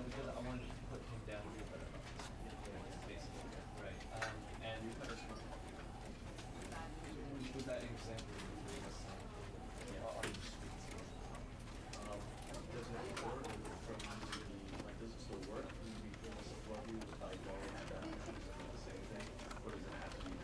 because I wanted to put him down to a better basically. Right. And with that example you gave us, on the streets. Does it work from like, does it still work? Can you be able to support you without going at that the same thing? Or does it have to be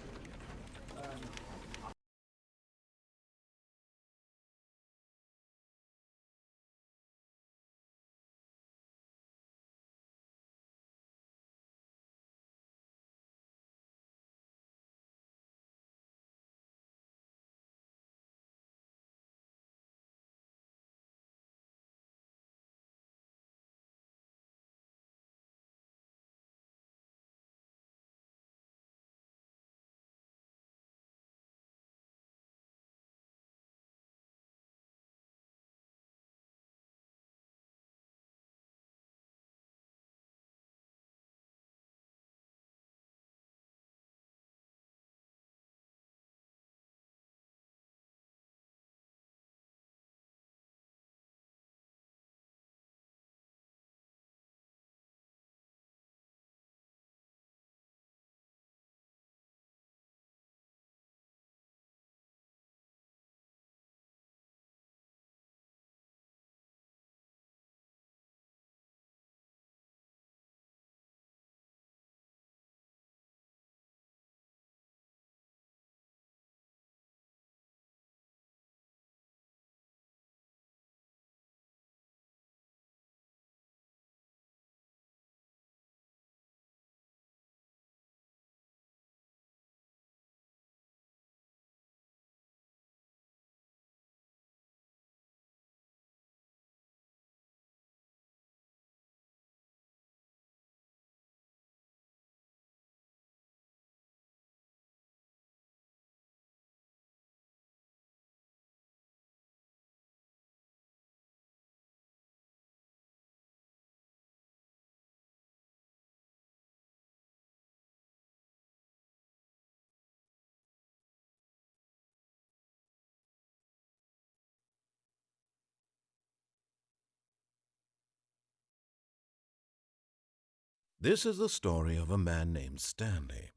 This is the story of a man named Stanley.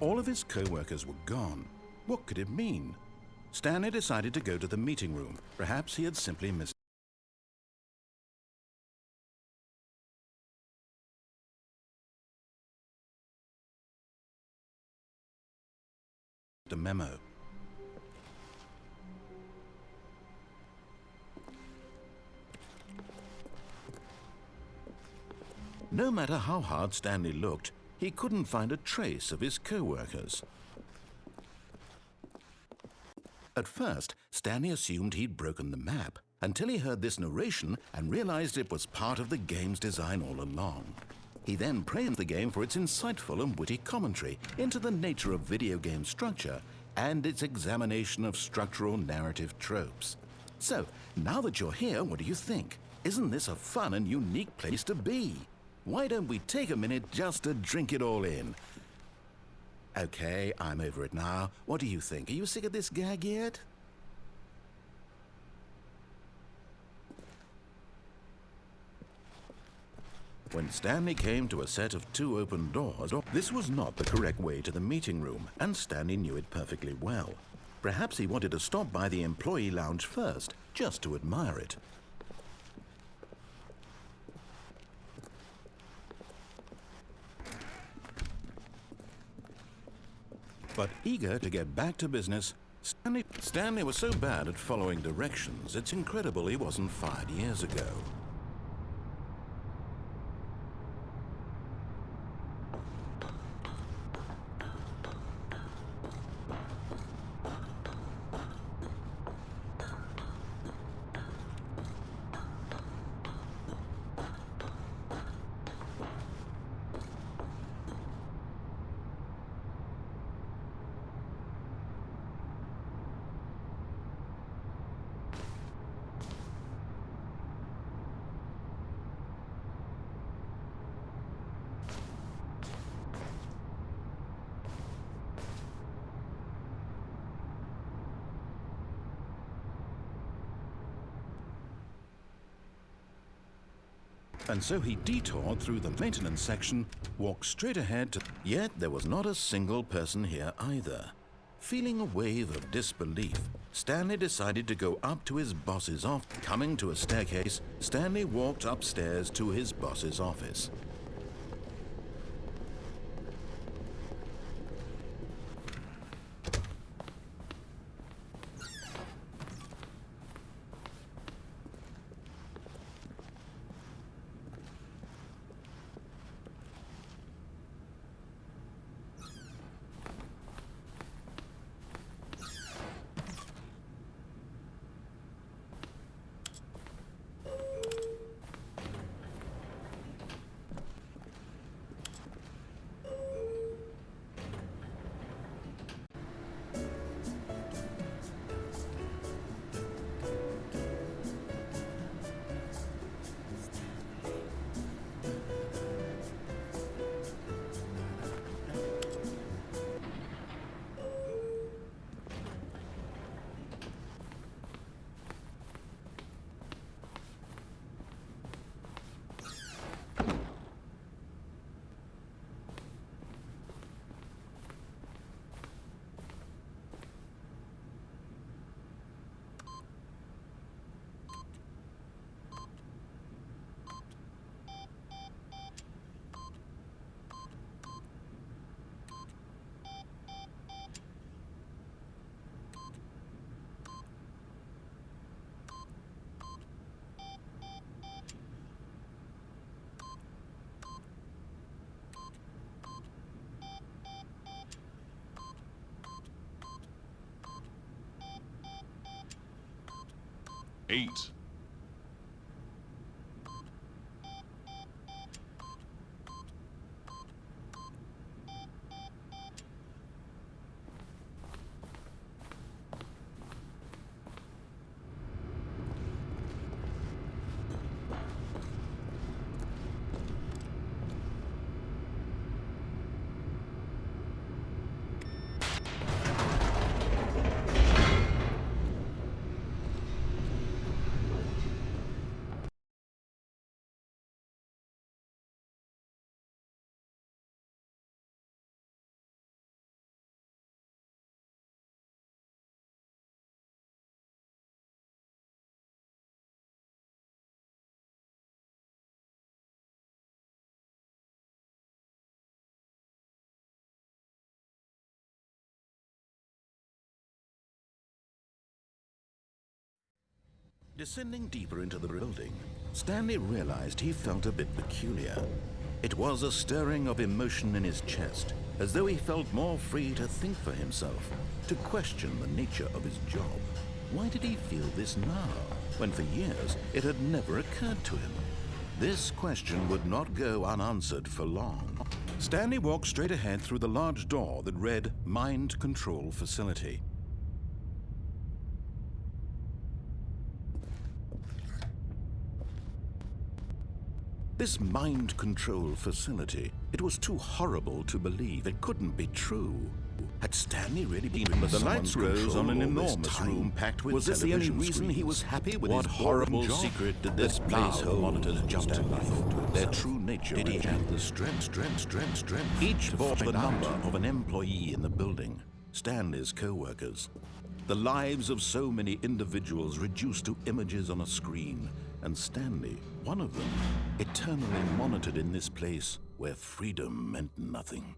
All of his co-workers were gone. What could it mean? Stanley decided to go to the meeting room. Perhaps he had simply missed a memo. No matter how hard Stanley looked, he couldn't find a trace of his co-workers. At first, Stanley assumed he'd broken the map, until he heard this narration and realized it was part of the game's design all along. He then praised the game for its insightful and witty commentary into the nature of video game structure and its examination of structural narrative tropes. So, now that you're here, what do you think? Isn't this a fun and unique place to be? Why don't we take a minute just to drink it all in? Okay, I'm over it now. What do you think? Are you sick of this gag yet? When Stanley came to a set of 2 open doors, this was not the correct way to the meeting room, and Stanley knew it perfectly well. Perhaps he wanted to stop by the employee lounge first, just to admire it. But eager to get back to business, Stanley was so bad at following directions, it's incredible he wasn't fired years ago. And so he detoured through the maintenance section, walked straight ahead to... Yet there was not a single person here either. Feeling a wave of disbelief, Stanley decided to go up to his boss's office. Coming to a staircase, Stanley walked upstairs to his boss's office. Eight. Descending deeper into the building, Stanley realized he felt a bit peculiar. It was a stirring of emotion in his chest, as though he felt more free to think for himself, to question the nature of his job. Why did he feel this now, when for years it had never occurred to him? This question would not go unanswered for long. Stanley walked straight ahead through the large door that read Mind Control Facility. This mind control facility, it was too horrible to believe. It couldn't be true. Had Stanley really been under The lights rose on an enormous room packed with Was this the only television reason he screens? was happy with What his horrible boring job? secret did this place hold? Monitors jumped to life. Their true nature. Did he have the strength? Each bore the number of an employee in the building, Stanley's co-workers. The lives of so many individuals reduced to images on a screen, and Stanley, one of them, eternally monitored in this place where freedom meant nothing.